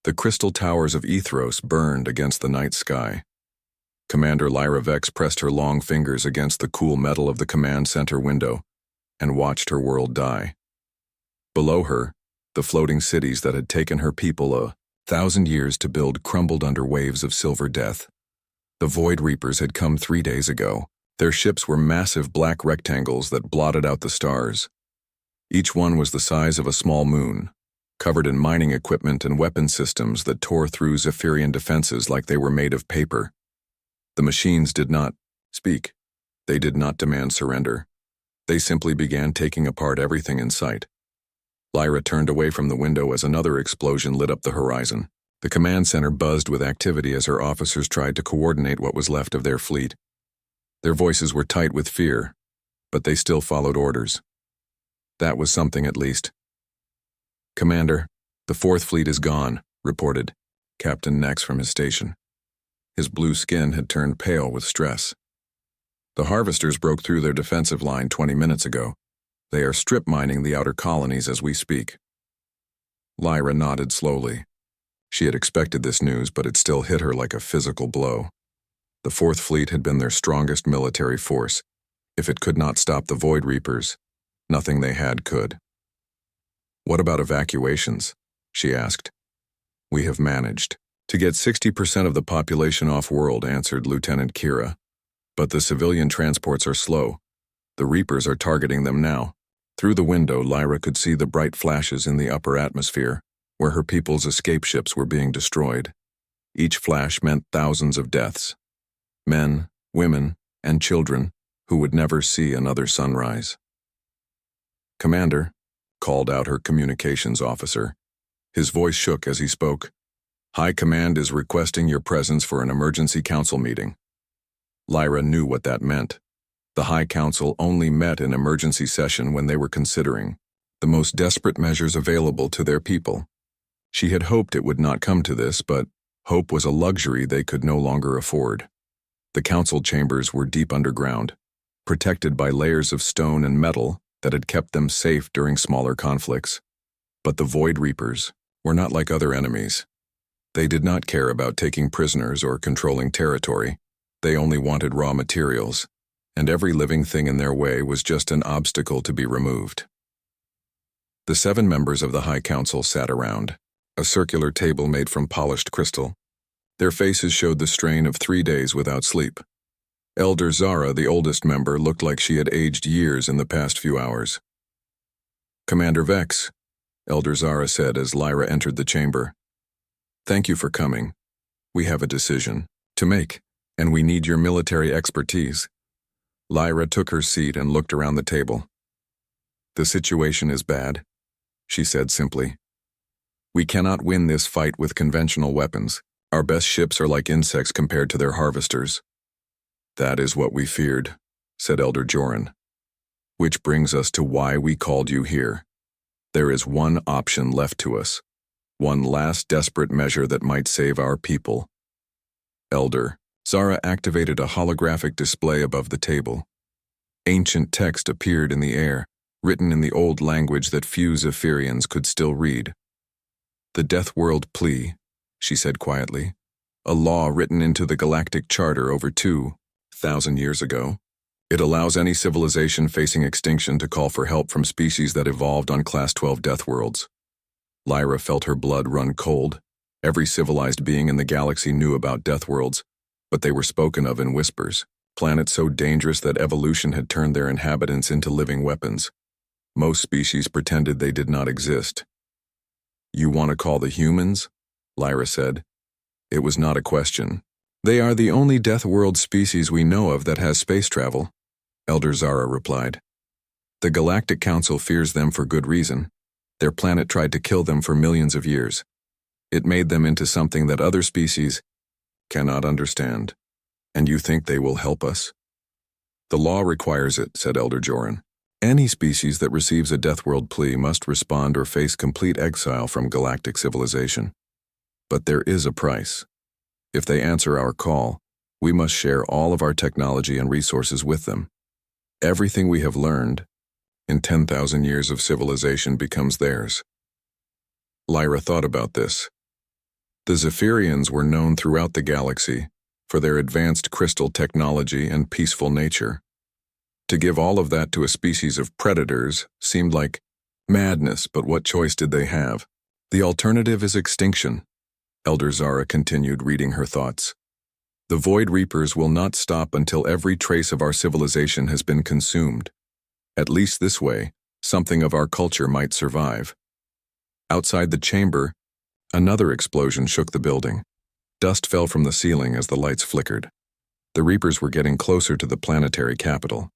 The crystal towers of Ethros burned against the night sky. Commander Lyra Vex pressed her long fingers against the cool metal of the command center window and watched her world die. Below her, the floating cities that had taken her people 1,000 years to build crumbled under waves of silver death. The Void Reapers had come 3 days ago. Their ships were massive black rectangles that blotted out the stars. Each one was the size of a small moon, covered in mining equipment and weapon systems that tore through Zephyrian defenses like they were made of paper. The machines did not speak. They did not demand surrender. They simply began taking apart everything in sight. Lyra turned away from the window as another explosion lit up the horizon. The command center buzzed with activity as her officers tried to coordinate what was left of their fleet. Their voices were tight with fear, but they still followed orders. That was something at least. "Commander, the 4th Fleet is gone," reported Captain Nex from his station. His blue skin had turned pale with stress. "The Harvesters broke through their defensive line 20 minutes ago. They are strip mining the outer colonies as we speak." Lyra nodded slowly. She had expected this news, but it still hit her like a physical blow. The 4th Fleet had been their strongest military force. If it could not stop the Void Reapers, nothing they had could. "What about evacuations?" she asked. "We have managed to get 60% of the population off-world," answered Lieutenant Kira. "But the civilian transports are slow. The Reapers are targeting them now." Through the window, Lyra could see the bright flashes in the upper atmosphere, where her people's escape ships were being destroyed. Each flash meant thousands of deaths. Men, women, and children who would never see another sunrise. "Commander," called out her communications officer. His voice shook as he spoke. "High Command is requesting your presence for an emergency council meeting." Lyra knew what that meant. The High Council only met in emergency session when they were considering the most desperate measures available to their people. She had hoped it would not come to this, but hope was a luxury they could no longer afford. The council chambers were deep underground, protected by layers of stone and metal that had kept them safe during smaller conflicts. But the Void Reapers were not like other enemies. They did not care about taking prisoners or controlling territory. They only wanted raw materials, and every living thing in their way was just an obstacle to be removed. The 7 members of the High Council sat around, a circular table made from polished crystal. Their faces showed the strain of 3 days without sleep. Elder Zara, the oldest member, looked like she had aged years in the past few hours. "Commander Vex," Elder Zara said as Lyra entered the chamber. "Thank you for coming. We have a decision to make, and we need your military expertise." Lyra took her seat and looked around the table. "The situation is bad," she said simply. "We cannot win this fight with conventional weapons. Our best ships are like insects compared to their harvesters." "That is what we feared," said Elder Joran. "Which brings us to why we called you here. There is one option left to us, one last desperate measure that might save our people." Elder Zara activated a holographic display above the table. Ancient text appeared in the air, written in the old language that few Zephyrians could still read. "The Deathworld plea," she said quietly, "a law written into the Galactic Charter over 2,000 years ago. It allows any civilization facing extinction to call for help from species that evolved on Class 12 Deathworlds." Lyra felt her blood run cold. Every civilized being in the galaxy knew about Deathworlds, but they were spoken of in whispers. Planets so dangerous that evolution had turned their inhabitants into living weapons. Most species pretended they did not exist. "You want to call the humans?" Lyra said. It was not a question. "They are the only Deathworld species we know of that has space travel," Elder Zara replied. "The Galactic Council fears them for good reason. Their planet tried to kill them for millions of years. It made them into something that other species cannot understand. And you think they will help us?" "The law requires it," said Elder Joran. "Any species that receives a Deathworld plea must respond or face complete exile from galactic civilization. But there is a price. If they answer our call, we must share all of our technology and resources with them. Everything we have learned in 10,000 years of civilization becomes theirs." Lyra thought about this. The Zephyrians were known throughout the galaxy for their advanced crystal technology and peaceful nature. To give all of that to a species of predators seemed like madness, but what choice did they have? The alternative is extinction. Elder Zara continued, reading her thoughts. The Void Reapers will not stop until every trace of our civilization has been consumed. At least this way, something of our culture might survive. Outside the chamber, another explosion shook the building. Dust fell from the ceiling as the lights flickered. The Reapers were getting closer to the planetary capital.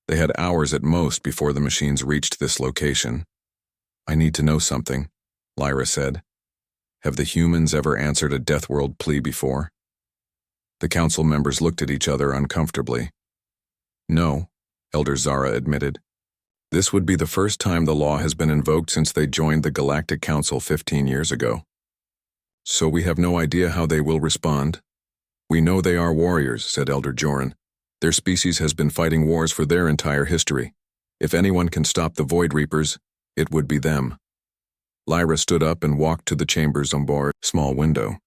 They had hours at most before the machines reached this location. I need to know something, Lyra said. Have the humans ever answered a Deathworld plea before? The council members looked at each other uncomfortably. No, Elder Zara admitted. This would be the first time the law has been invoked since they joined the Galactic Council 15 years ago. So we have no idea how they will respond. We know they are warriors, said Elder Joran. Their species has been fighting wars for their entire history. If anyone can stop the Void Reapers, it would be them. Lyra stood up and walked to the chamber's small window.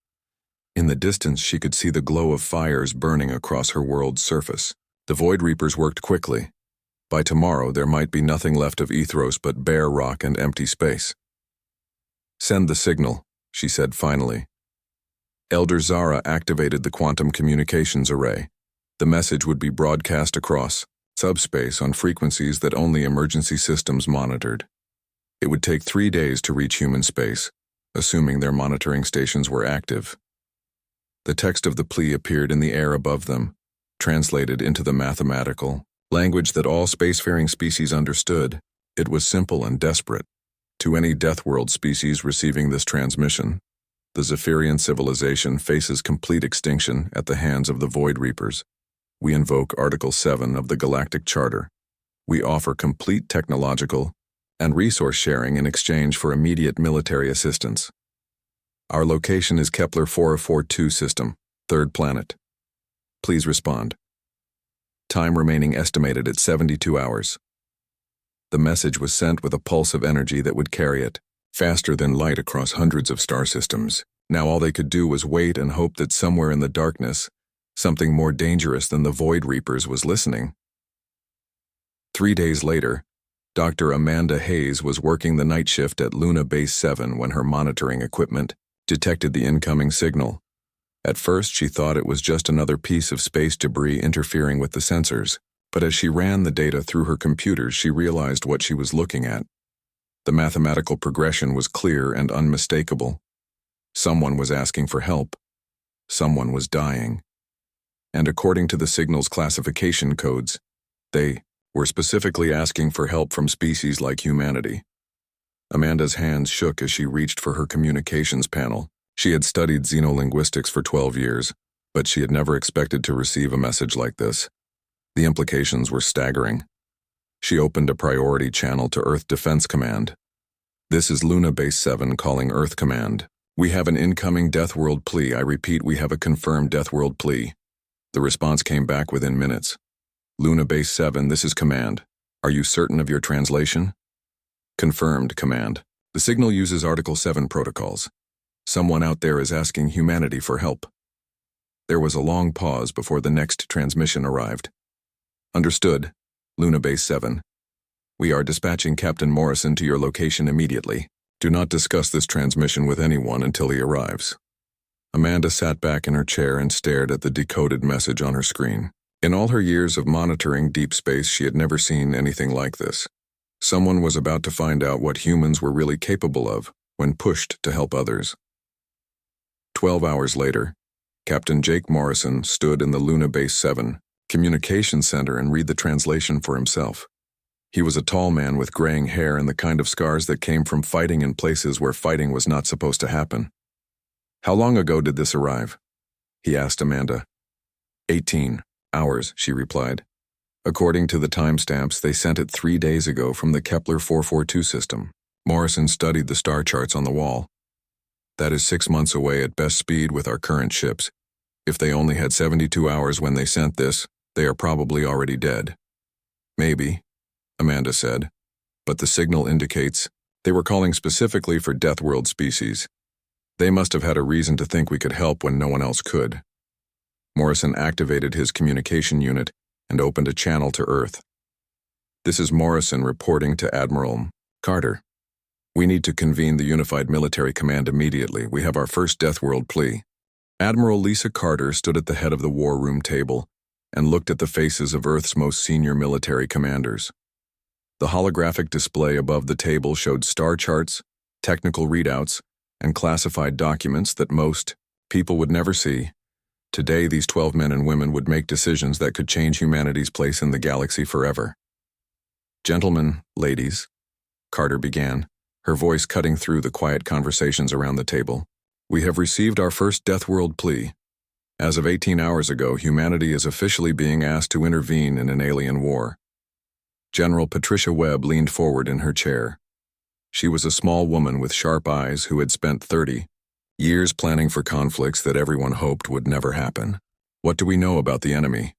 In the distance, she could see the glow of fires burning across her world's surface. The Void Reapers worked quickly. By tomorrow, there might be nothing left of Ethros but bare rock and empty space. Send the signal, she said finally. Elder Zara activated the quantum communications array. The message would be broadcast across subspace on frequencies that only emergency systems monitored. It would take 3 days to reach human space, assuming their monitoring stations were active. The text of the plea appeared in the air above them, translated into the mathematical language that all spacefaring species understood. It was simple and desperate. To any Deathworld species receiving this transmission, the Zephyrian civilization faces complete extinction at the hands of the Void Reapers. We invoke Article 7 of the Galactic Charter. We offer complete technological and resource sharing in exchange for immediate military assistance. Our location is Kepler 4042 system, 3rd planet. Please respond. Time remaining estimated at 72 hours. The message was sent with a pulse of energy that would carry it, faster than light across hundreds of star systems. Now all they could do was wait and hope that somewhere in the darkness, something more dangerous than the Void Reapers was listening. 3 days later, Dr. Amanda Hayes was working the night shift at Luna Base 7 when her monitoring equipment detected the incoming signal. At first, she thought it was just another piece of space debris interfering with the sensors, but as she ran the data through her computers, she realized what she was looking at. The mathematical progression was clear and unmistakable. Someone was asking for help. Someone was dying. And according to the signal's classification codes, they were specifically asking for help from species like humanity. Amanda's hands shook as she reached for her communications panel. She had studied xenolinguistics for 12 years, but she had never expected to receive a message like this. The implications were staggering. She opened a priority channel to Earth Defense Command. This is Luna Base 7 calling Earth Command. We have an incoming Deathworld plea. I repeat, we have a confirmed Deathworld plea. The response came back within minutes. Luna Base 7, this is Command. Are you certain of your translation? Confirmed, Command. The signal uses Article 7 protocols. Someone out there is asking humanity for help. There was a long pause before the next transmission arrived. Understood, Luna Base 7. We are dispatching Captain Morrison to your location immediately. Do not discuss this transmission with anyone until he arrives. Amanda sat back in her chair and stared at the decoded message on her screen. In all her years of monitoring deep space, she had never seen anything like this. Someone was about to find out what humans were really capable of when pushed to help others. 12 hours later, Captain Jake Morrison stood in the Luna Base 7 communication center and read the translation for himself. He was a tall man with graying hair and the kind of scars that came from fighting in places where fighting was not supposed to happen. How long ago did this arrive? He asked Amanda. 18 hours, she replied. According to the timestamps, they sent it 3 days ago from the Kepler 442 system. Morrison studied the star charts on the wall. That is 6 months away at best speed with our current ships. If they only had 72 hours when they sent this, they are probably already dead. Maybe, Amanda said, but the signal indicates they were calling specifically for Deathworld species. They must have had a reason to think we could help when no one else could. Morrison activated his communication unit and opened a channel to Earth. This is Morrison reporting to Admiral Carter. We need to convene the Unified Military Command immediately. We have our first Deathworld plea. Admiral Lisa Carter stood at the head of the war room table and looked at the faces of Earth's most senior military commanders. The holographic display above the table showed star charts, technical readouts, and classified documents that most people would never see. Today, these 12 men and women would make decisions that could change humanity's place in the galaxy forever. Gentlemen, ladies, Carter began, her voice cutting through the quiet conversations around the table. We have received our first Deathworld plea. As of 18 hours ago, humanity is officially being asked to intervene in an alien war. General Patricia Webb leaned forward in her chair. She was a small woman with sharp eyes who had spent 30 years planning for conflicts that everyone hoped would never happen. What do we know about the enemy?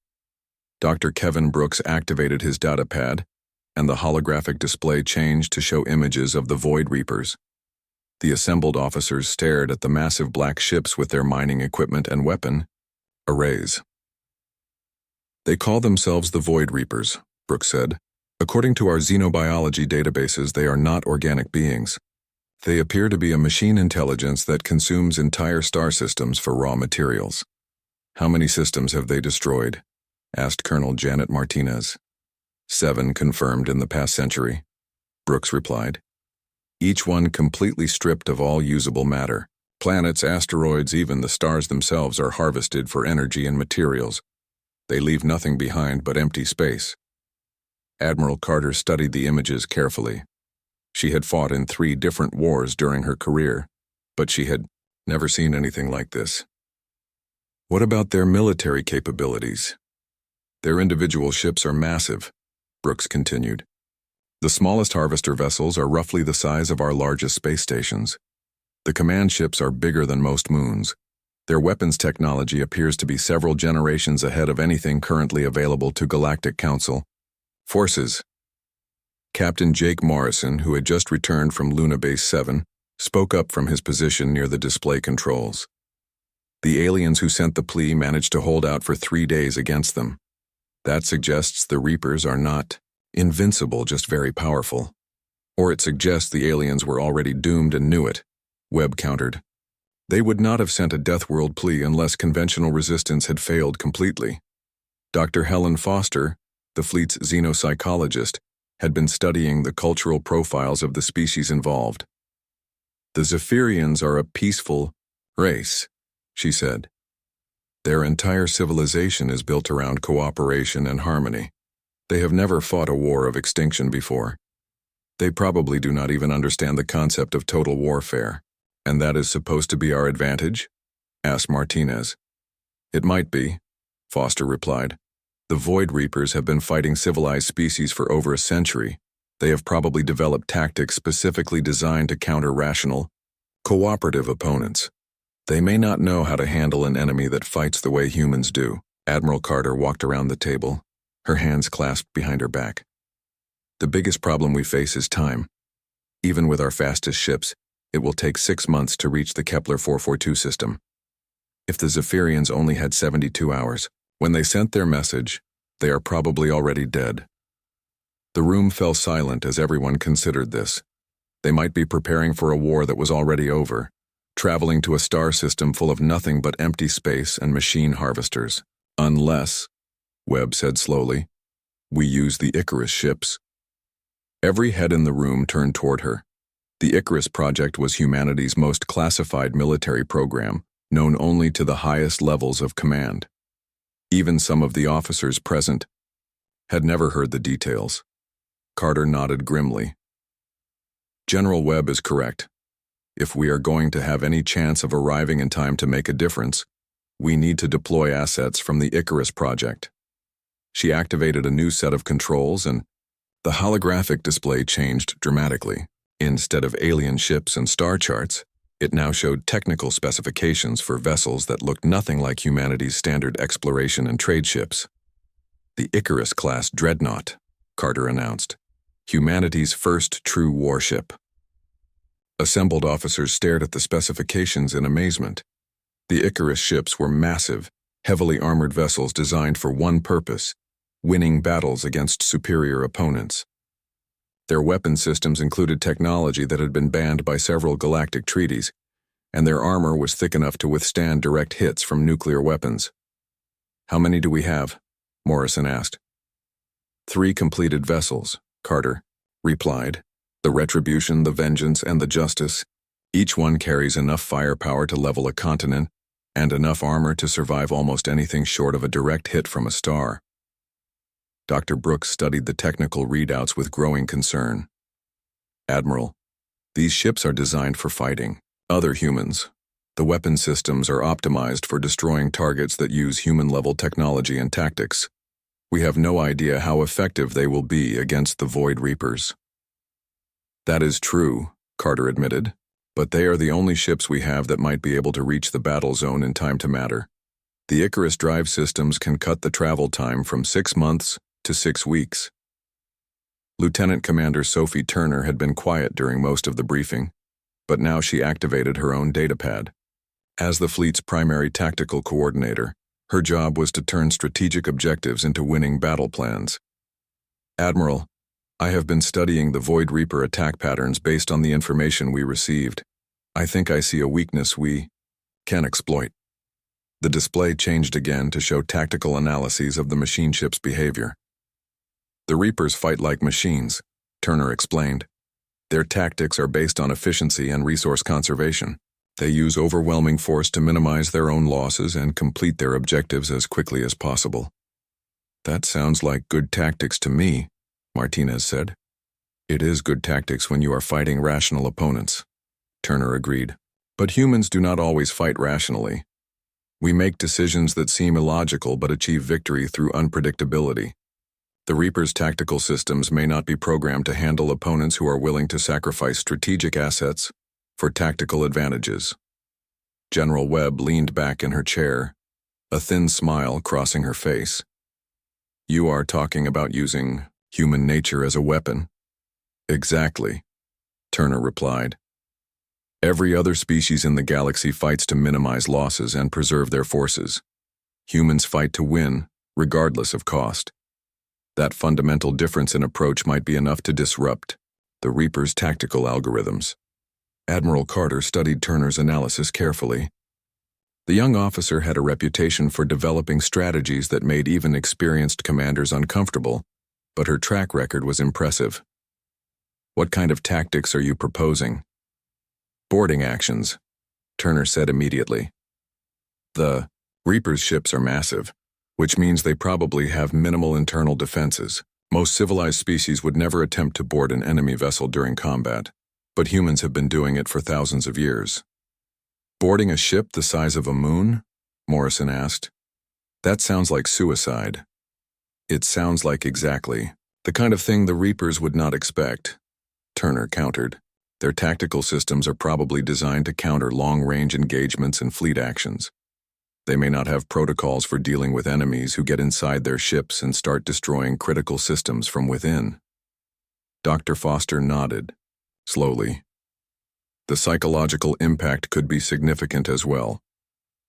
Dr. Kevin Brooks activated his data pad, and the holographic display changed to show images of the Void Reapers. The assembled officers stared at the massive black ships with their mining equipment and weapon arrays. They call themselves the Void Reapers, Brooks said. According to our xenobiology databases, they are not organic beings. They appear to be a machine intelligence that consumes entire star systems for raw materials. How many systems have they destroyed? Asked Colonel Janet Martinez. 7 confirmed in the past century, Brooks replied. Each one completely stripped of all usable matter. Planets, asteroids, even the stars themselves are harvested for energy and materials. They leave nothing behind but empty space. Admiral Carter studied the images carefully. She had fought in 3 different wars during her career, but she had never seen anything like this. What about their military capabilities? Their individual ships are massive, Brooks continued. The smallest harvester vessels are roughly the size of our largest space stations. The command ships are bigger than most moons. Their weapons technology appears to be several generations ahead of anything currently available to Galactic Council forces. Captain Jake Morrison, who had just returned from Luna Base 7, spoke up from his position near the display controls. The aliens who sent the plea managed to hold out for 3 days against them. That suggests the Reapers are not invincible, just very powerful. Or it suggests the aliens were already doomed and knew it, Webb countered. They would not have sent a Deathworld plea unless conventional resistance had failed completely. Dr. Helen Foster, the fleet's xenopsychologist, had been studying the cultural profiles of the species involved. The Zephyrians are a peaceful race, she said. Their entire civilization is built around cooperation and harmony. They have never fought a war of extinction before. They probably do not even understand the concept of total warfare. And that is supposed to be our advantage? Asked Martinez. It might be, Foster replied. The Void Reapers have been fighting civilized species for over a century. They have probably developed tactics specifically designed to counter rational, cooperative opponents. They may not know how to handle an enemy that fights the way humans do. Admiral Carter walked around the table, her hands clasped behind her back. The biggest problem we face is time. Even with our fastest ships, it will take 6 months to reach the Kepler 442 system. If the Zephyrians only had 72 hours, when they sent their message, they are probably already dead. The room fell silent as everyone considered this. They might be preparing for a war that was already over, traveling to a star system full of nothing but empty space and machine harvesters. Unless, Webb said slowly, we use the Icarus ships. Every head in the room turned toward her. The Icarus project was humanity's most classified military program, known only to the highest levels of command. Even some of the officers present had never heard the details. Carter nodded grimly. General Webb is correct. If we are going to have any chance of arriving in time to make a difference, we need to deploy assets from the Icarus project. She activated a new set of controls and the holographic display changed dramatically. Instead of alien ships and star charts, it now showed technical specifications for vessels that looked nothing like humanity's standard exploration and trade ships. The Icarus-class dreadnought, Carter announced, humanity's first true warship. Assembled officers stared at the specifications in amazement. The Icarus ships were massive, heavily armored vessels designed for one purpose: winning battles against superior opponents. Their weapon systems included technology that had been banned by several galactic treaties, and their armor was thick enough to withstand direct hits from nuclear weapons. "How many do we have?" Morrison asked. 3 completed vessels, Carter replied. "The Retribution, the Vengeance, and the Justice. Each one carries enough firepower to level a continent and enough armor to survive almost anything short of a direct hit from a star." Dr. Brooks studied the technical readouts with growing concern. "Admiral, these ships are designed for fighting other humans. The weapon systems are optimized for destroying targets that use human-level technology and tactics. We have no idea how effective they will be against the Void Reapers." "That is true," Carter admitted, "but they are the only ships we have that might be able to reach the battle zone in time to matter. The Icarus drive systems can cut the travel time from 6 months to 6 weeks. Lieutenant Commander Sophie Turner had been quiet during most of the briefing, but now she activated her own datapad. As the fleet's primary tactical coordinator, her job was to turn strategic objectives into winning battle plans. "Admiral, I have been studying the Void Reaper attack patterns based on the information we received. I think I see a weakness we can exploit." The display changed again to show tactical analyses of the machine ship's behavior. "The Reapers fight like machines," Turner explained. "Their tactics are based on efficiency and resource conservation. They use overwhelming force to minimize their own losses and complete their objectives as quickly as possible." "That sounds like good tactics to me," Martinez said. "It is good tactics when you are fighting rational opponents," Turner agreed. "But humans do not always fight rationally. We make decisions that seem illogical but achieve victory through unpredictability. The Reaper's tactical systems may not be programmed to handle opponents who are willing to sacrifice strategic assets for tactical advantages." General Webb leaned back in her chair, a thin smile crossing her face. "You are talking about using human nature as a weapon?" "Exactly," Turner replied. "Every other species in the galaxy fights to minimize losses and preserve their forces. Humans fight to win, regardless of cost. That fundamental difference in approach might be enough to disrupt the Reaper's tactical algorithms." Admiral Carter studied Turner's analysis carefully. The young officer had a reputation for developing strategies that made even experienced commanders uncomfortable, but her track record was impressive. "What kind of tactics are you proposing?" "Boarding actions," Turner said immediately. "The Reaper's ships are massive, which means they probably have minimal internal defenses. Most civilized species would never attempt to board an enemy vessel during combat, but humans have been doing it for thousands of years." "Boarding a ship the size of a moon?" Morrison asked. "That sounds like suicide." "It sounds like exactly the kind of thing the Reapers would not expect," Turner countered. "Their tactical systems are probably designed to counter long-range engagements and fleet actions. They may not have protocols for dealing with enemies who get inside their ships and start destroying critical systems from within." Dr. Foster nodded, slowly. "The psychological impact could be significant as well.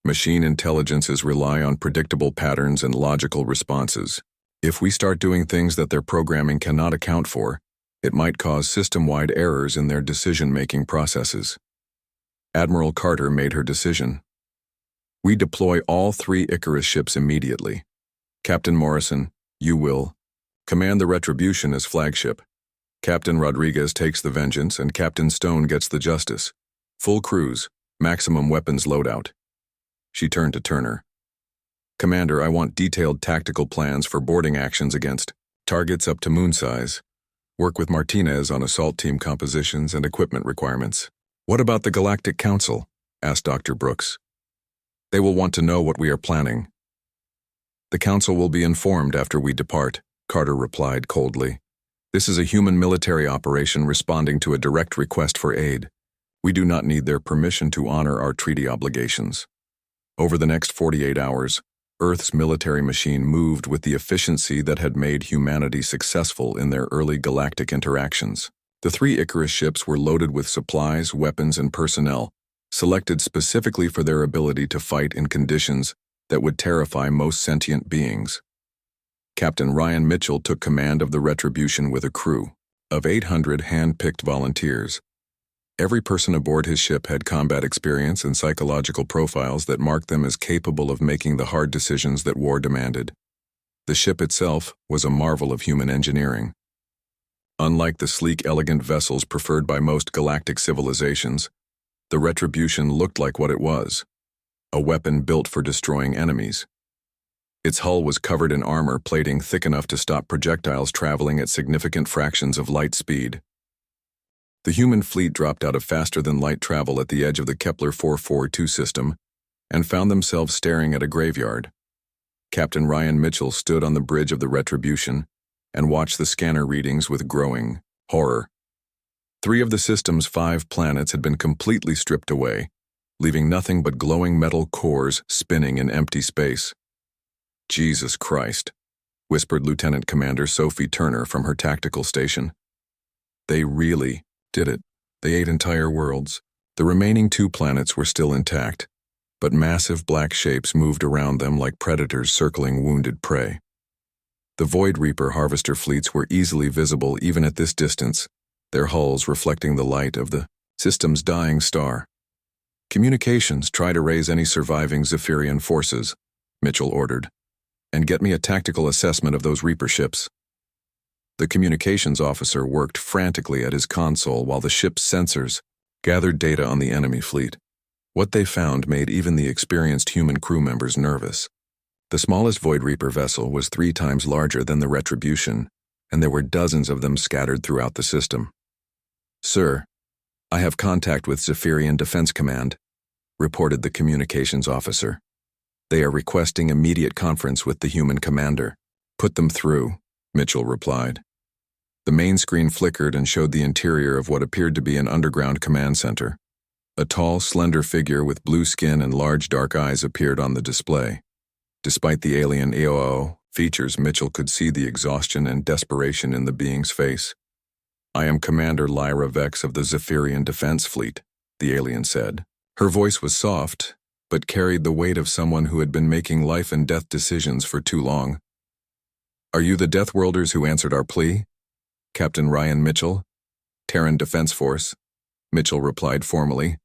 Machine intelligences rely on predictable patterns and logical responses. If we start doing things that their programming cannot account for, it might cause system-wide errors in their decision-making processes." Admiral Carter made her decision. "We deploy all 3 Icarus ships immediately. Captain Morrison, you will command the Retribution as flagship. Captain Rodriguez takes the Vengeance and Captain Stone gets the Justice. Full crews, maximum weapons loadout." She turned to Turner. "Commander, I want detailed tactical plans for boarding actions against targets up to moon size. Work with Martinez on assault team compositions and equipment requirements." "What about the Galactic Council?" asked Dr. Brooks. "They will want to know what we are planning." "The Council will be informed after we depart," Carter replied coldly. "This is a human military operation responding to a direct request for aid. We do not need their permission to honor our treaty obligations." Over the next 48 hours, Earth's military machine moved with the efficiency that had made humanity successful in their early galactic interactions. The 3 Icarus ships were loaded with supplies, weapons, and personnel, selected specifically for their ability to fight in conditions that would terrify most sentient beings. Captain Ryan Mitchell took command of the Retribution with a crew of 800 hand-picked volunteers. Every person aboard his ship had combat experience and psychological profiles that marked them as capable of making the hard decisions that war demanded. The ship itself was a marvel of human engineering. Unlike the sleek, elegant vessels preferred by most galactic civilizations, the Retribution looked like what it was: a weapon built for destroying enemies. Its hull was covered in armor plating thick enough to stop projectiles traveling at significant fractions of light speed. The human fleet dropped out of faster-than-light travel at the edge of the Kepler 442 system and found themselves staring at a graveyard. Captain Ryan Mitchell stood on the bridge of the Retribution and watched the scanner readings with growing horror. 3 of the system's 5 planets had been completely stripped away, leaving nothing but glowing metal cores spinning in empty space. "Jesus Christ," whispered Lieutenant Commander Sophie Turner from her tactical station. "They really did it. They ate entire worlds." The remaining 2 planets were still intact, but massive black shapes moved around them like predators circling wounded prey. The Void Reaper harvester fleets were easily visible even at this distance, their hulls reflecting the light of the system's dying star. "Communications, try to raise any surviving Zephyrian forces," Mitchell ordered, "and get me a tactical assessment of those Reaper ships." The communications officer worked frantically at his console while the ship's sensors gathered data on the enemy fleet. What they found made even the experienced human crew members nervous. The smallest Void Reaper vessel was 3 times larger than the Retribution, and there were dozens of them scattered throughout the system. "Sir, I have contact with Zephyrian Defense Command," reported the communications officer. "They are requesting immediate conference with the human commander." "Put them through," Mitchell replied. The main screen flickered and showed the interior of what appeared to be an underground command center. A tall, slender figure with blue skin and large dark eyes appeared on the display. Despite the alien EOO features, Mitchell could see the exhaustion and desperation in the being's face. "I am Commander Lyra Vex of the Zephyrian Defense Fleet," the alien said. Her voice was soft, but carried the weight of someone who had been making life and death decisions for too long. "Are you the Deathworlders who answered our plea?" "Captain Ryan Mitchell, Terran Defense Force," Mitchell replied formally.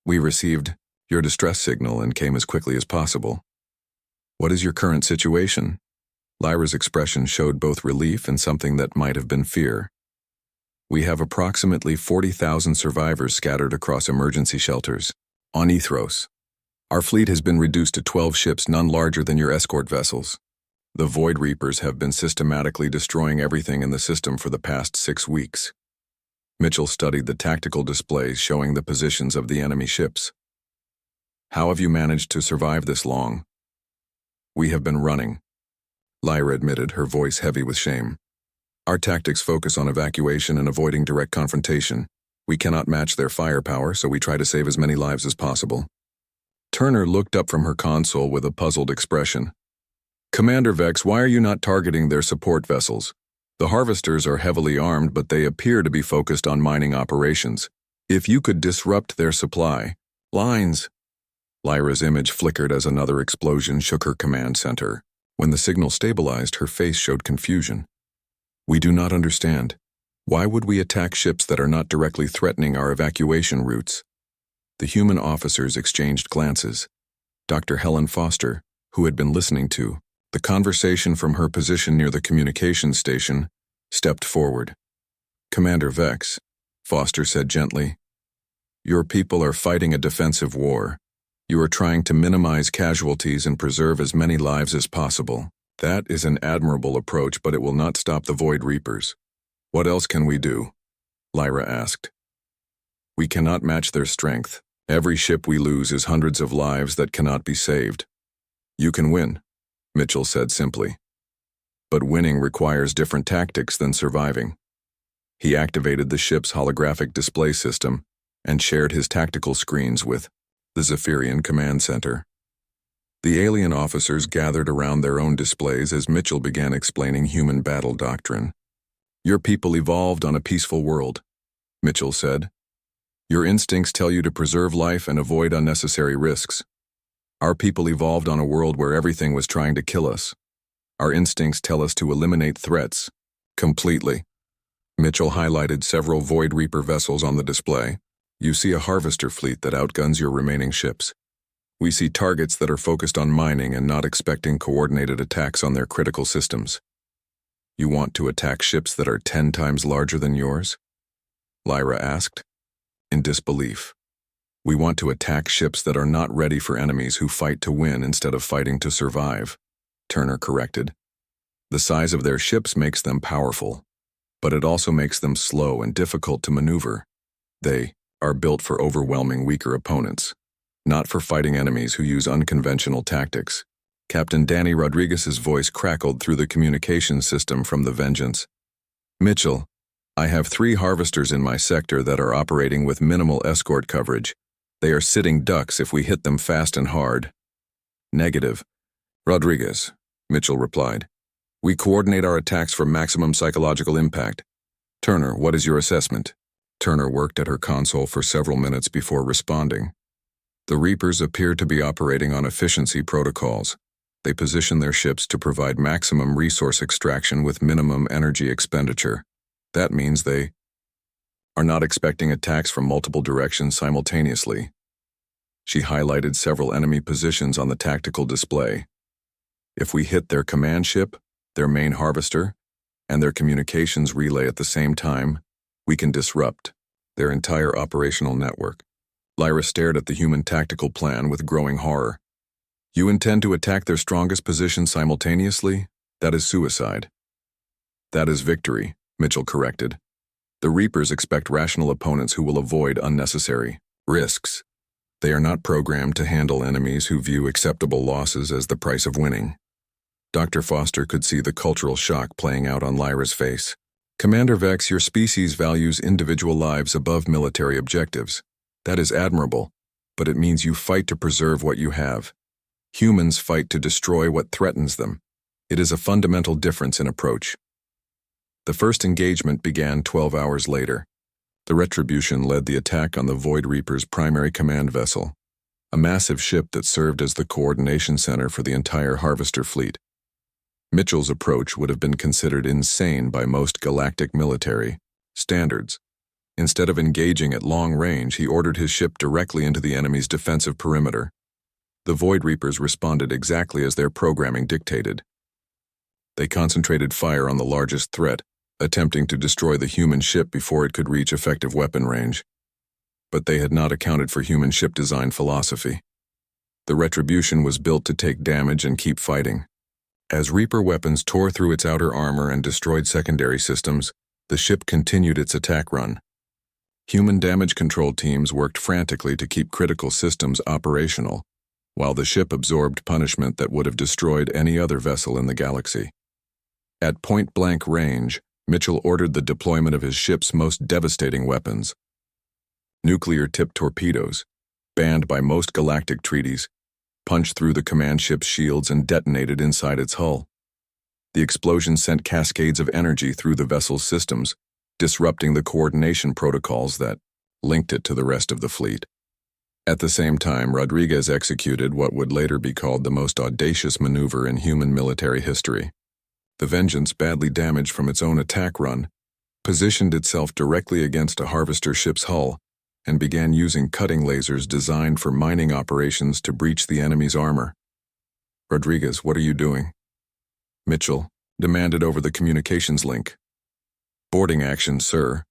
"We received your distress signal and came as quickly as possible." "What is your current situation?" Lyra's expression showed both relief and something that might have been fear. "We have approximately 40,000 survivors scattered across emergency shelters on Ethros. Our fleet has been reduced to 12 ships, none larger than your escort vessels. The Void Reapers have been systematically destroying everything in the system for the past 6 weeks." Mitchell studied the tactical displays showing the positions of the enemy ships. "How have you managed to survive this long?" "We have been running," Lyra admitted, her voice heavy with shame. "Our tactics focus on evacuation and avoiding direct confrontation. We cannot match their firepower, so we try to save as many lives as possible." Turner looked up from her console with a puzzled expression. "Commander Vex, why are you not targeting their support vessels? The harvesters are heavily armed, but they appear to be focused on mining operations. If you could disrupt their supply lines..." Lyra's image flickered as another explosion shook her command center. When the signal stabilized, her face showed confusion. "We do not understand. Why would we attack ships that are not directly threatening our evacuation routes?" The human officers exchanged glances. Dr. Helen Foster, who had been listening to the conversation from her position near the communications station, stepped forward. "Commander Vex," Foster said gently, "your people are fighting a defensive war. You are trying to minimize casualties and preserve as many lives as possible. That is an admirable approach, but it will not stop the Void Reapers." "What else can we do?" Lyra asked. "We cannot match their strength. Every ship we lose is hundreds of lives that cannot be saved." "You can win," Mitchell said simply. "But winning requires different tactics than surviving." He activated the ship's holographic display system and shared his tactical screens with the Zephyrian Command Center. The alien officers gathered around their own displays as Mitchell began explaining human battle doctrine. Your people evolved on a peaceful world, Mitchell said. Your instincts tell you to preserve life and avoid unnecessary risks. Our people evolved on a world where everything was trying to kill us. Our instincts tell us to eliminate threats. Completely. Mitchell highlighted several Void Reaper vessels on the display. You see a harvester fleet that outguns your remaining ships. We see targets that are focused on mining and not expecting coordinated attacks on their critical systems. You want to attack ships that are 10 times larger than yours? Lyra asked, in disbelief. We want to attack ships that are not ready for enemies who fight to win instead of fighting to survive, Turner corrected. The size of their ships makes them powerful, but it also makes them slow and difficult to maneuver. They are built for overwhelming weaker opponents, not for fighting enemies who use unconventional tactics. Captain Danny Rodriguez's voice crackled through the communications system from the Vengeance. Mitchell, I have 3 harvesters in my sector that are operating with minimal escort coverage. They are sitting ducks if we hit them fast and hard. Negative. Rodriguez, Mitchell replied. We coordinate our attacks for maximum psychological impact. Turner, what is your assessment? Turner worked at her console for several minutes before responding. The Reapers appear to be operating on efficiency protocols. They position their ships to provide maximum resource extraction with minimum energy expenditure. That means they are not expecting attacks from multiple directions simultaneously. She highlighted several enemy positions on the tactical display. If we hit their command ship, their main harvester, and their communications relay at the same time, we can disrupt their entire operational network. Lyra stared at the human tactical plan with growing horror. You intend to attack their strongest position simultaneously? That is suicide. That is victory, Mitchell corrected. The Reapers expect rational opponents who will avoid unnecessary risks. They are not programmed to handle enemies who view acceptable losses as the price of winning. Dr. Foster could see the cultural shock playing out on Lyra's face. Commander Vex, your species values individual lives above military objectives. That is admirable, but it means you fight to preserve what you have. Humans fight to destroy what threatens them. It is a fundamental difference in approach. The first engagement began 12 hours later. The Retribution led the attack on the Void Reaper's primary command vessel, a massive ship that served as the coordination center for the entire Harvester fleet. Mitchell's approach would have been considered insane by most Galactic military standards. Instead of engaging at long range, he ordered his ship directly into the enemy's defensive perimeter. The Void Reapers responded exactly as their programming dictated. They concentrated fire on the largest threat, attempting to destroy the human ship before it could reach effective weapon range. But they had not accounted for human ship design philosophy. The Retribution was built to take damage and keep fighting. As Reaper weapons tore through its outer armor and destroyed secondary systems, the ship continued its attack run. Human damage control teams worked frantically to keep critical systems operational, while the ship absorbed punishment that would have destroyed any other vessel in the galaxy. At point-blank range, Mitchell ordered the deployment of his ship's most devastating weapons. Nuclear-tipped torpedoes, banned by most galactic treaties, punched through the command ship's shields and detonated inside its hull. The explosion sent cascades of energy through the vessel's systems, disrupting the coordination protocols that linked it to the rest of the fleet. At the same time, Rodriguez executed what would later be called the most audacious maneuver in human military history. The Vengeance, badly damaged from its own attack run, positioned itself directly against a harvester ship's hull and began using cutting lasers designed for mining operations to breach the enemy's armor. Rodriguez, what are you doing? Mitchell demanded over the communications link. Boarding action, sir,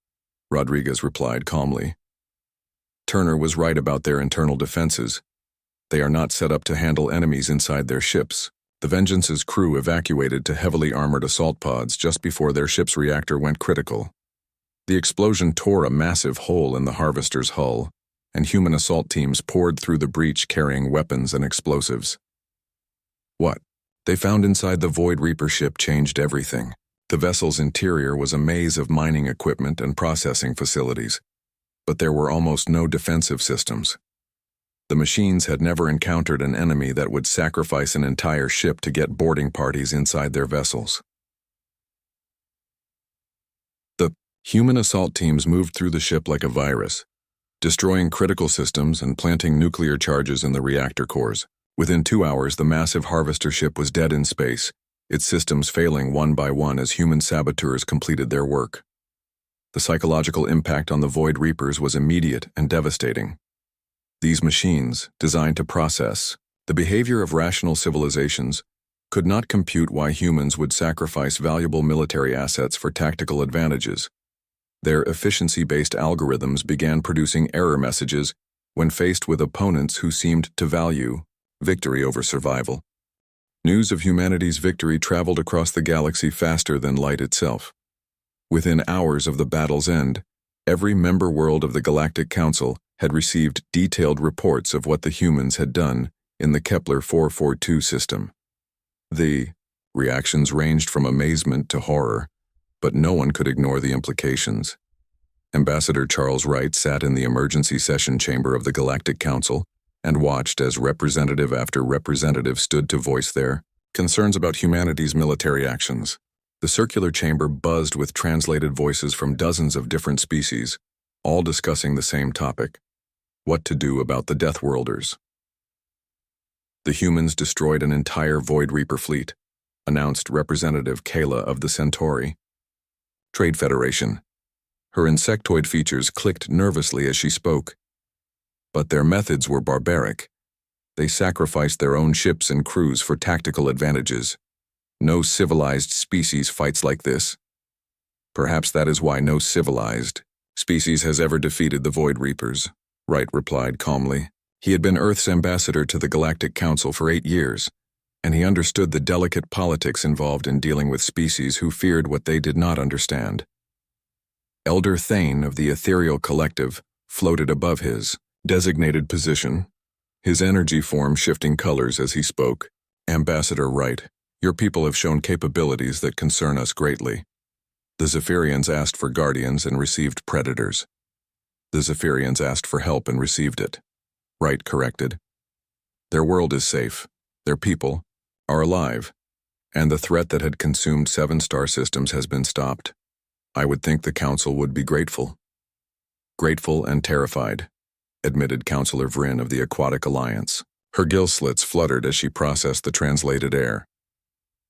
Rodriguez replied calmly. Turner was right about their internal defenses. They are not set up to handle enemies inside their ships. The Vengeance's crew evacuated to heavily armored assault pods just before their ship's reactor went critical. The explosion tore a massive hole in the Harvester's hull, and human assault teams poured through the breach carrying weapons and explosives. What they found inside the Void Reaper ship changed everything. The vessel's interior was a maze of mining equipment and processing facilities, but there were almost no defensive systems. The machines had never encountered an enemy that would sacrifice an entire ship to get boarding parties inside their vessels. Human assault teams moved through the ship like a virus, destroying critical systems and planting nuclear charges in the reactor cores. Within 2 hours, the massive harvester ship was dead in space, its systems failing one by one as human saboteurs completed their work. The psychological impact on the Void Reapers was immediate and devastating. These machines, designed to process the behavior of rational civilizations, could not compute why humans would sacrifice valuable military assets for tactical advantages. Their efficiency-based algorithms began producing error messages when faced with opponents who seemed to value victory over survival. News of humanity's victory traveled across the galaxy faster than light itself. Within hours of the battle's end, every member world of the Galactic Council had received detailed reports of what the humans had done in the Kepler 442 system. The reactions ranged from amazement to horror, but no one could ignore the implications. Ambassador Charles Wright sat in the emergency session chamber of the Galactic Council and watched as representative after representative stood to voice their concerns about humanity's military actions. The circular chamber buzzed with translated voices from dozens of different species, all discussing the same topic: what to do about the Deathworlders. The humans destroyed an entire Void Reaper fleet, announced Representative Kayla of the Centauri Trade Federation. Her insectoid features clicked nervously as she spoke. But their methods were barbaric. They sacrificed their own ships and crews for tactical advantages. No civilized species fights like this. Perhaps that is why no civilized species has ever defeated the Void Reapers, Wright replied calmly. He had been Earth's ambassador to the Galactic Council for 8 years, and he understood the delicate politics involved in dealing with species who feared what they did not understand. Elder Thane of the Ethereal Collective floated above his designated position, his energy form shifting colors as he spoke. Ambassador Wright, your people have shown capabilities that concern us greatly. The Zephyrians asked for guardians and received predators. The Zephyrians asked for help and received it, Wright corrected. Their world is safe, their people are alive, and the threat that had consumed 7 star systems has been stopped. I would think the Council would be grateful. Grateful and terrified, admitted Councillor Vryn of the Aquatic Alliance. Her gill slits fluttered as she processed the translated air.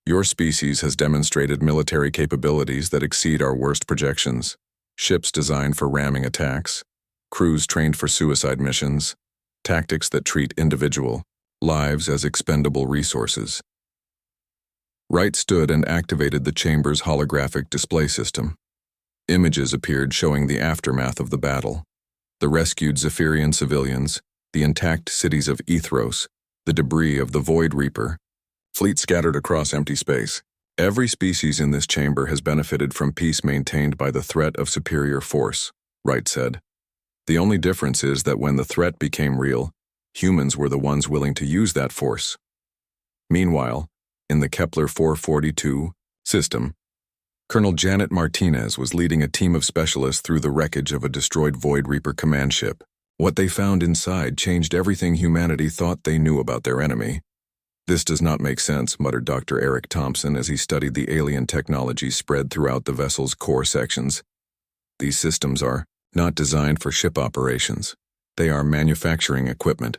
Your species has demonstrated military capabilities that exceed our worst projections. Ships designed for ramming attacks, crews trained for suicide missions, tactics that treat individual lives as expendable resources. Wright stood and activated the chamber's holographic display system. Images appeared showing the aftermath of the battle: the rescued Zephyrian civilians, the intact cities of Ethros, the debris of the Void Reaper, fleet scattered across empty space. Every species in this chamber has benefited from peace maintained by the threat of superior force, Wright said. The only difference is that when the threat became real, humans were the ones willing to use that force. Meanwhile, in the Kepler 442 system, Colonel Janet Martinez was leading a team of specialists through the wreckage of a destroyed Void Reaper command ship. What they found inside changed everything humanity thought they knew about their enemy. This does not make sense, muttered Dr. Eric Thompson as he studied the alien technology spread throughout the vessel's core sections. These systems are not designed for ship operations. They are manufacturing equipment.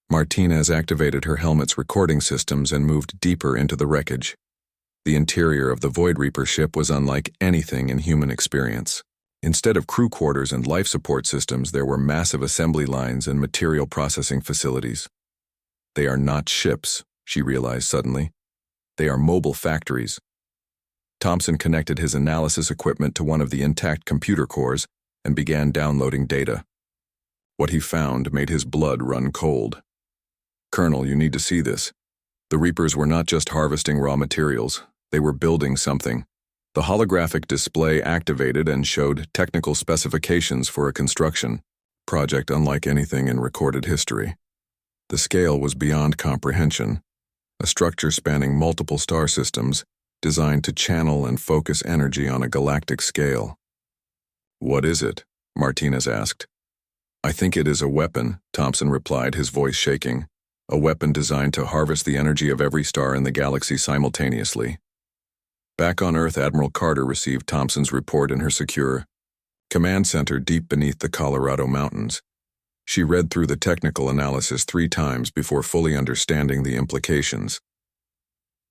Martinez activated her helmet's recording systems and moved deeper into the wreckage. The interior of the Void Reaper ship was unlike anything in human experience. Instead of crew quarters and life support systems, there were massive assembly lines and material processing facilities. They are not ships, she realized suddenly. They are mobile factories. Thompson connected his analysis equipment to one of the intact computer cores and began downloading data. What he found made his blood run cold. Colonel, you need to see this. The Reapers were not just harvesting raw materials, they were building something. The holographic display activated and showed technical specifications for a construction project unlike anything in recorded history. The scale was beyond comprehension, a structure spanning multiple star systems designed to channel and focus energy on a galactic scale. What is it? Martinez asked. I think it is a weapon, Thompson replied, his voice shaking. A weapon designed to harvest the energy of every star in the galaxy simultaneously. Back on Earth, Admiral Carter received Thompson's report in her secure Command center deep beneath the Colorado mountains. She read through the technical analysis 3 times before fully understanding the implications.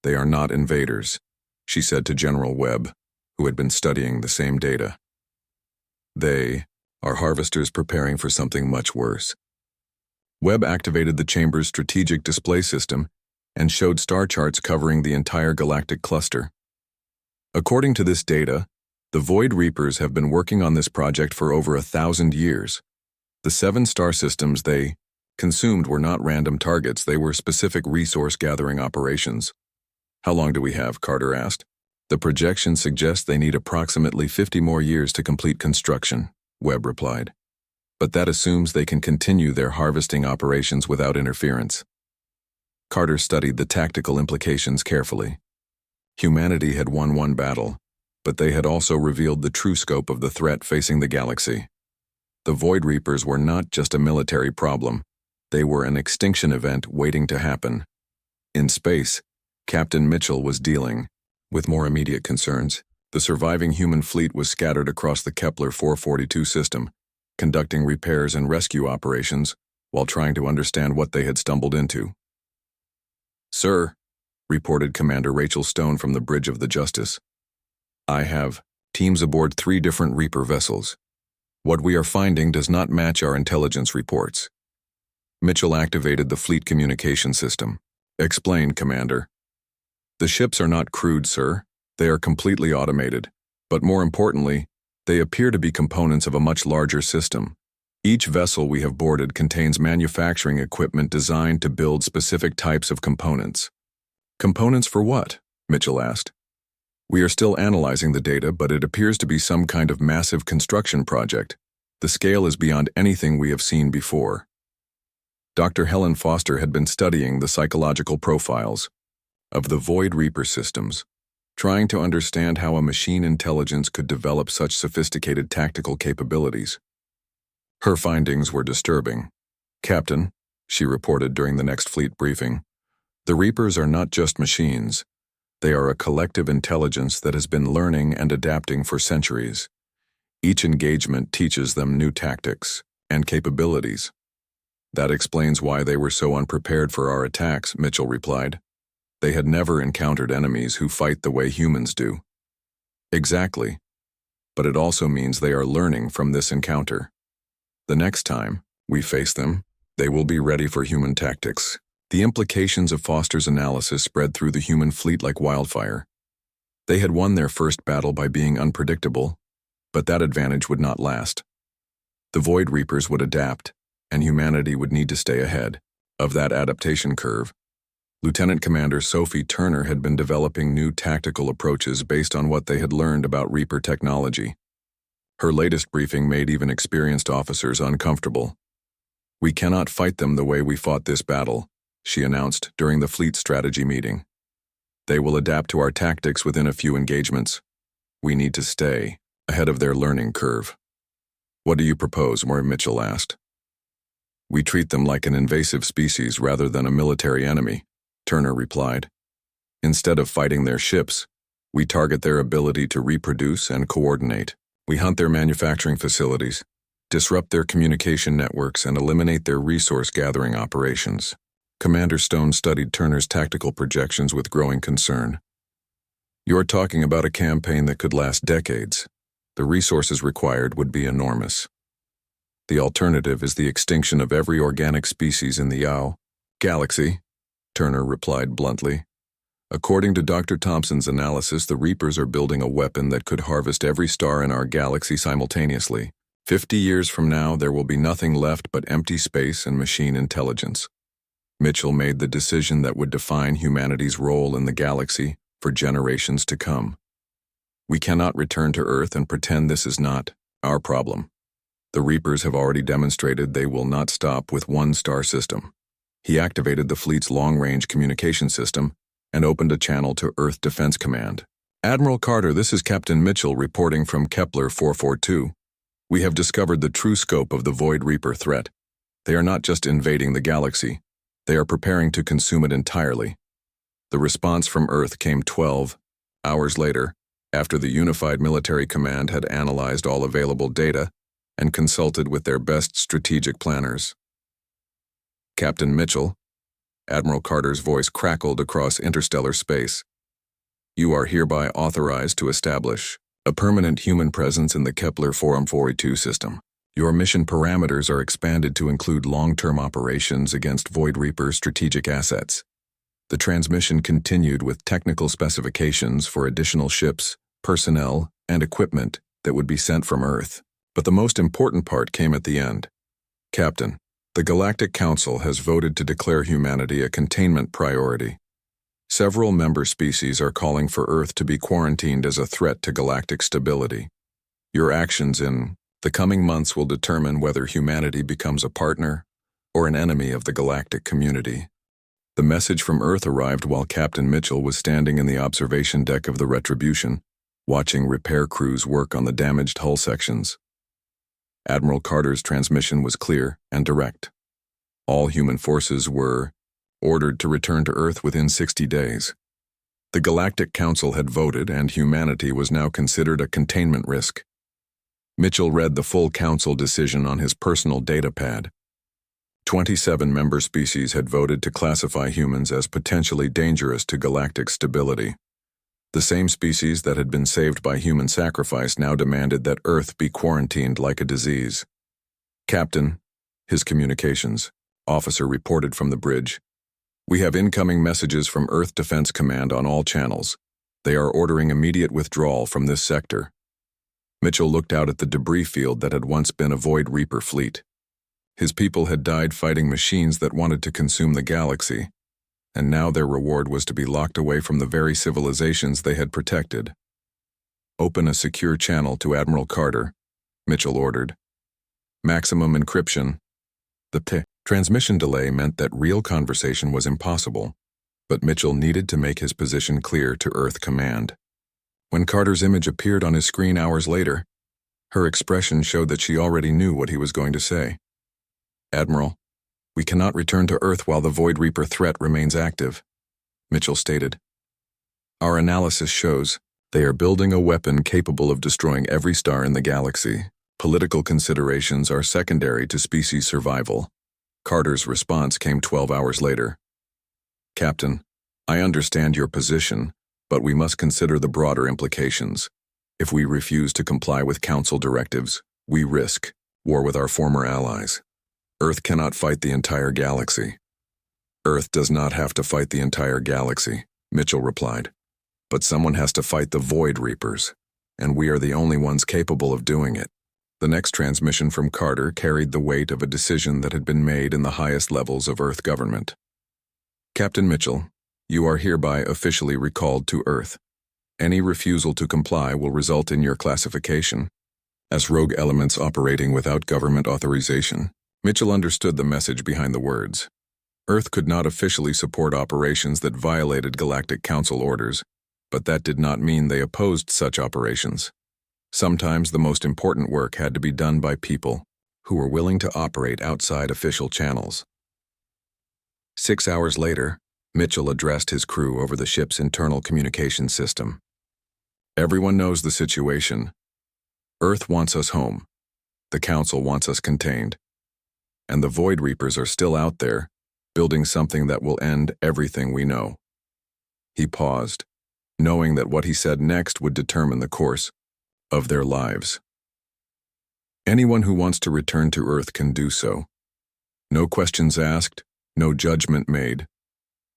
They are not invaders, she said to General Webb, who had been studying the same data. They are harvesters preparing for something much worse. Webb activated the chamber's strategic display system and showed star charts covering the entire galactic cluster. According to this data, the Void Reapers have been working on this project for over 1,000 years. The 7 star systems they consumed were not random targets, they were specific resource-gathering operations. How long do we have? Carter asked. The projections suggest they need approximately 50 more years to complete construction, Webb replied. But that assumes they can continue their harvesting operations without interference. Carter studied the tactical implications carefully. Humanity had won one battle, but they had also revealed the true scope of the threat facing the galaxy. The Void Reapers were not just a military problem, they were an extinction event waiting to happen. In space, Captain Mitchell was dealing with more immediate concerns. The surviving human fleet was scattered across the Kepler 442 system, conducting repairs and rescue operations while trying to understand what they had stumbled into. "Sir," reported Commander Rachel Stone from the bridge of the Justice, "I have teams aboard 3 different Reaper vessels. What we are finding does not match our intelligence reports." Mitchell activated the fleet communication system. "Explain, Commander." "The ships are not crewed, sir. They are completely automated. But more importantly, they appear to be components of a much larger system. Each vessel we have boarded contains manufacturing equipment designed to build specific types of components." "Components for what?" Mitchell asked. "We are still analyzing the data, but it appears to be some kind of massive construction project. The scale is beyond anything we have seen before." Dr. Helen Foster had been studying the psychological profiles of the Void Reaper systems, trying to understand how a machine intelligence could develop such sophisticated tactical capabilities. Her findings were disturbing. "Captain," she reported during the next fleet briefing, "the Reapers are not just machines. They are a collective intelligence that has been learning and adapting for centuries. Each engagement teaches them new tactics and capabilities." "That explains why they were so unprepared for our attacks," Mitchell replied. "They had never encountered enemies who fight the way humans do." "Exactly. But it also means they are learning from this encounter. The next time we face them, they will be ready for human tactics." The implications of Foster's analysis spread through the human fleet like wildfire. They had won their first battle by being unpredictable, but that advantage would not last. The Void Reapers would adapt, and humanity would need to stay ahead of that adaptation curve. Lieutenant Commander Sophie Turner had been developing new tactical approaches based on what they had learned about Reaper technology. Her latest briefing made even experienced officers uncomfortable. "We cannot fight them the way we fought this battle," she announced during the fleet strategy meeting. "They will adapt to our tactics within a few engagements. We need to stay ahead of their learning curve." "What do you propose?" Mitchell asked. "We treat them like an invasive species rather than a military enemy," Turner replied. "Instead of fighting their ships, we target their ability to reproduce and coordinate. We hunt their manufacturing facilities, disrupt their communication networks, and eliminate their resource-gathering operations." Commander Stone studied Turner's tactical projections with growing concern. "You're talking about a campaign that could last decades. The resources required would be enormous. The alternative is the extinction of every organic species in the galaxy," Turner replied bluntly. "According to Dr. Thompson's analysis, the Reapers are building a weapon that could harvest every star in our galaxy simultaneously. 50 years from now, there will be nothing left but empty space and machine intelligence." Mitchell made the decision that would define humanity's role in the galaxy for generations to come. "We cannot return to Earth and pretend this is not our problem. The Reapers have already demonstrated they will not stop with one star system." He activated the fleet's long-range communication system and opened a channel to Earth Defense Command. "Admiral Carter, this is Captain Mitchell reporting from Kepler 442. We have discovered the true scope of the Void Reaper threat. They are not just invading the galaxy. They are preparing to consume it entirely." The response from Earth came 12 hours later, After the Unified Military Command had analyzed all available data and consulted with their best strategic planners. Captain Mitchell, Admiral Carter's voice crackled across interstellar space. You are hereby authorized to establish a permanent human presence in the Kepler 442 system. Your mission parameters are expanded to include long-term operations against Void Reaper strategic assets. The transmission continued with technical specifications for additional ships, personnel, and equipment that would be sent from Earth. But the most important part came at the end. Captain, the Galactic Council has voted to declare humanity a containment priority. Several member species are calling for Earth to be quarantined as a threat to galactic stability. Your actions in the coming months will determine whether humanity becomes a partner or an enemy of the galactic community. The message from Earth arrived while Captain Mitchell was standing in the observation deck of the Retribution, watching repair crews work on the damaged hull sections. Admiral Carter's transmission was clear and direct. All human forces were ordered to return to Earth within 60 days. The Galactic Council had voted, and humanity was now considered a containment risk. Mitchell read the full Council decision on his personal data pad. 27 member species had voted to classify humans as potentially dangerous to galactic stability. The same species that had been saved by human sacrifice now demanded that Earth be quarantined like a disease. Captain, his communications officer reported from the bridge. We have incoming messages from Earth Defense Command on all channels. They are ordering immediate withdrawal from this sector. Mitchell looked out at the debris field that had once been a Void Reaper fleet. His people had died fighting machines that wanted to consume the galaxy, and now their reward was to be locked away from the very civilizations they had protected. Open a secure channel to Admiral Carter, Mitchell ordered. Maximum encryption. The transmission delay meant that real conversation was impossible, but Mitchell needed to make his position clear to Earth Command. When Carter's image appeared on his screen hours later, her expression showed that she already knew what he was going to say. Admiral, we cannot return to Earth while the Void Reaper threat remains active, Mitchell stated. Our analysis shows they are building a weapon capable of destroying every star in the galaxy. Political considerations are secondary to species survival. Carter's response came 12 hours later. Captain, I understand your position, but we must consider the broader implications. If we refuse to comply with Council directives, we risk war with our former allies. Earth cannot fight the entire galaxy. Earth does not have to fight the entire galaxy, Mitchell replied. But someone has to fight the Void Reapers, and we are the only ones capable of doing it. The next transmission from Carter carried the weight of a decision that had been made in the highest levels of Earth government. Captain Mitchell, you are hereby officially recalled to Earth. Any refusal to comply will result in your classification as rogue elements operating without government authorization. Mitchell understood the message behind the words. Earth could not officially support operations that violated Galactic Council orders, but that did not mean they opposed such operations. Sometimes the most important work had to be done by people who were willing to operate outside official channels. 6 hours later, Mitchell addressed his crew over the ship's internal communication system. Everyone knows the situation. Earth wants us home. The Council wants us contained. And the Void Reapers are still out there, building something that will end everything we know. He paused, knowing that what he said next would determine the course of their lives. Anyone who wants to return to Earth can do so. No questions asked, no judgment made.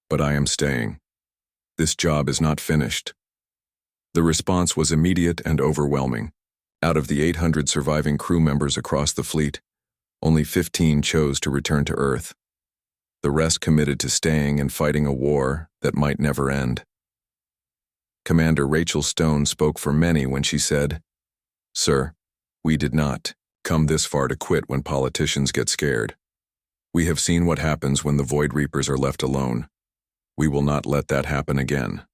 But I am staying. This job is not finished. The response was immediate and overwhelming. Out of the 800 surviving crew members across the fleet, only 15 chose to return to Earth. The rest committed to staying and fighting a war that might never end. Commander Rachel Stone spoke for many when she said, "Sir, we did not come this far to quit when politicians get scared. We have seen what happens when the Void Reapers are left alone. We will not let that happen again."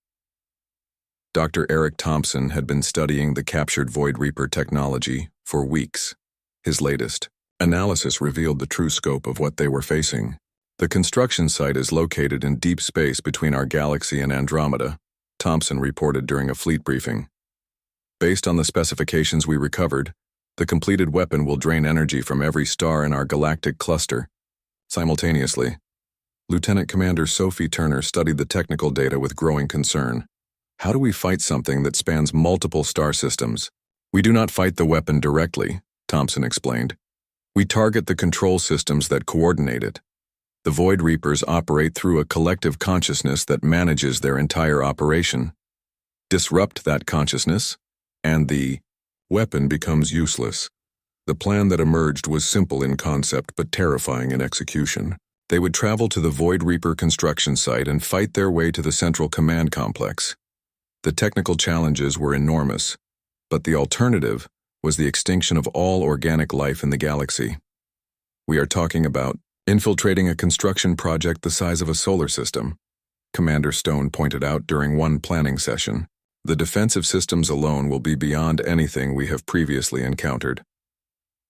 Dr. Eric Thompson had been studying the captured Void Reaper technology for weeks. His latest analysis revealed the true scope of what they were facing. The construction site is located in deep space between our galaxy and Andromeda, Thompson reported during a fleet briefing. Based on the specifications we recovered, the completed weapon will drain energy from every star in our galactic cluster. Simultaneously, Lieutenant Commander Sophie Turner studied the technical data with growing concern. How do we fight something that spans multiple star systems? We do not fight the weapon directly, Thompson explained. We target the control systems that coordinate it. The Void Reapers operate through a collective consciousness that manages their entire operation. Disrupt that consciousness, and the weapon becomes useless. The plan that emerged was simple in concept but terrifying in execution. They would travel to the Void Reaper construction site and fight their way to the central command complex. The technical challenges were enormous, but the alternative was the extinction of all organic life in the galaxy. We are talking about infiltrating a construction project the size of a solar system, Commander Stone pointed out during one planning session. The defensive systems alone will be beyond anything we have previously encountered.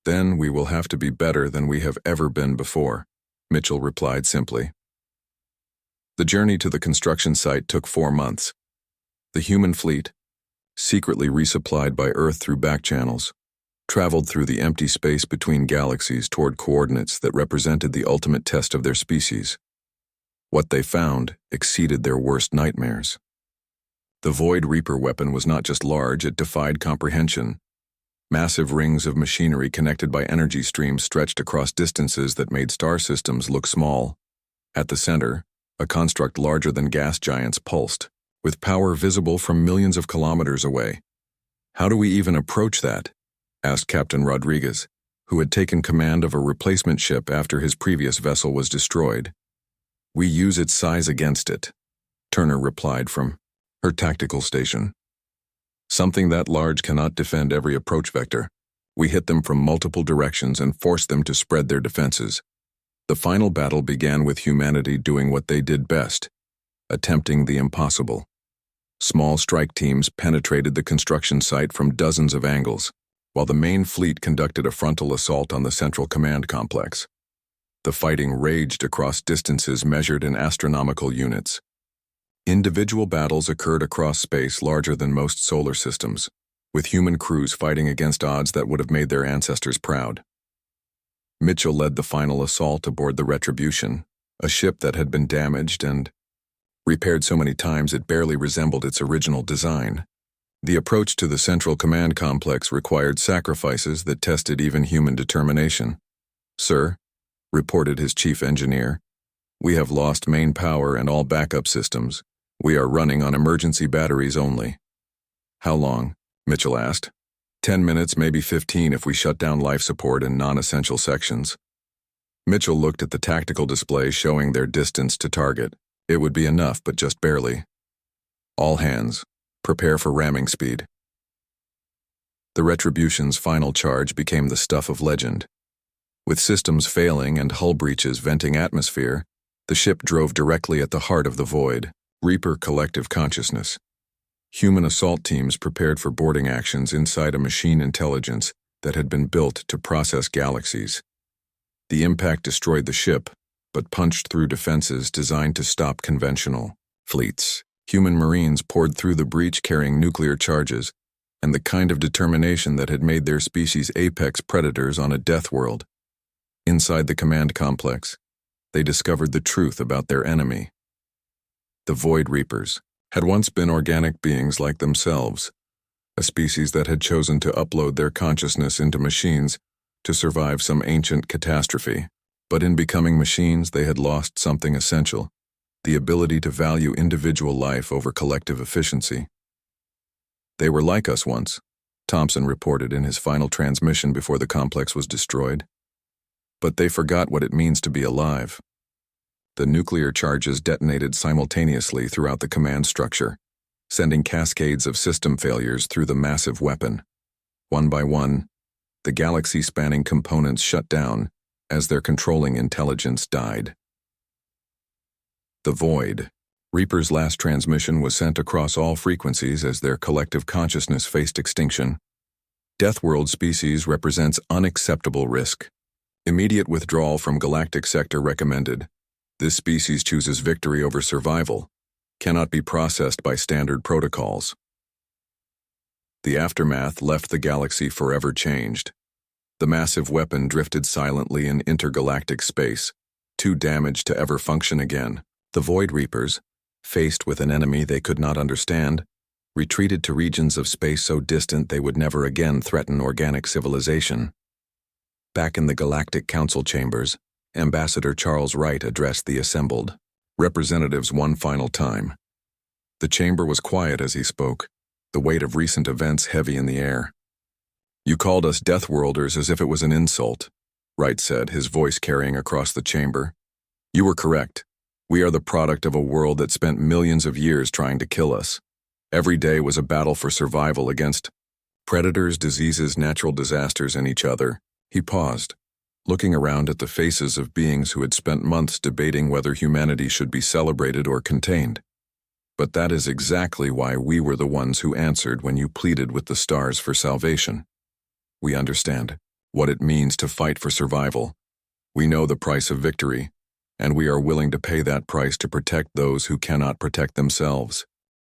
Then we will have to be better than we have ever been before, Mitchell replied simply. The journey to the construction site took 4 months. The human fleet, secretly resupplied by Earth through back channels, traveled through the empty space between galaxies toward coordinates that represented the ultimate test of their species. What they found exceeded their worst nightmares. The Void Reaper weapon was not just large, it defied comprehension. Massive rings of machinery connected by energy streams stretched across distances that made star systems look small. At the center, a construct larger than gas giants pulsed, with power visible from millions of kilometers away. How do we even approach that? Asked Captain Rodriguez, who had taken command of a replacement ship after his previous vessel was destroyed. We use its size against it, Turner replied from her tactical station. Something that large cannot defend every approach vector. We hit them from multiple directions and force them to spread their defenses. The final battle began with humanity doing what they did best, attempting the impossible. Small strike teams penetrated the construction site from dozens of angles, while the main fleet conducted a frontal assault on the central command complex. The fighting raged across distances measured in astronomical units. Individual battles occurred across space larger than most solar systems, with human crews fighting against odds that would have made their ancestors proud. Mitchell led the final assault aboard the Retribution, a ship that had been damaged and repaired so many times it barely resembled its original design. The approach to the central command complex required sacrifices that tested even human determination. "Sir," reported his chief engineer, "we have lost main power and all backup systems. We are running on emergency batteries only." "How long?" Mitchell asked. 10 minutes, maybe 15 if we shut down life support and non-essential sections." Mitchell looked at the tactical display showing their distance to target. It would be enough, but just barely. "All hands, prepare for ramming speed." The Retribution's final charge became the stuff of legend. With systems failing and hull breaches venting atmosphere, the ship drove directly at the heart of the Void Reaper collective consciousness. Human assault teams prepared for boarding actions inside a machine intelligence that had been built to process galaxies. The impact destroyed the ship, but punched through defenses designed to stop conventional fleets. Human Marines poured through the breach carrying nuclear charges, and the kind of determination that had made their species apex predators on a death world. Inside the command complex, they discovered the truth about their enemy. The Void Reapers had once been organic beings like themselves, a species that had chosen to upload their consciousness into machines to survive some ancient catastrophe. But in becoming machines, they had lost something essential, the ability to value individual life over collective efficiency. "They were like us once," Thompson reported in his final transmission before the complex was destroyed. "But they forgot what it means to be alive." The nuclear charges detonated simultaneously throughout the command structure, sending cascades of system failures through the massive weapon. One by one, the galaxy-spanning components shut down as their controlling intelligence died. The Void Reaper's last transmission was sent across all frequencies as their collective consciousness faced extinction. Deathworld species represents unacceptable risk. Immediate withdrawal from Galactic sector recommended. This species chooses victory over survival, cannot be processed by standard protocols. The aftermath left the galaxy forever changed. The massive weapon drifted silently in intergalactic space, too damaged to ever function again. The Void Reapers, faced with an enemy they could not understand, retreated to regions of space so distant they would never again threaten organic civilization. Back in the Galactic Council chambers, Ambassador Charles Wright addressed the assembled representatives one final time. The chamber was quiet as he spoke, the weight of recent events heavy in the air. "You called us Deathworlders as if it was an insult," Wright said, his voice carrying across the chamber. "You were correct. We are the product of a world that spent millions of years trying to kill us. Every day was a battle for survival against predators, diseases, natural disasters, and each other." He paused, looking around at the faces of beings who had spent months debating whether humanity should be celebrated or contained. "But that is exactly why we were the ones who answered when you pleaded with the stars for salvation. We understand what it means to fight for survival. We know the price of victory, and we are willing to pay that price to protect those who cannot protect themselves."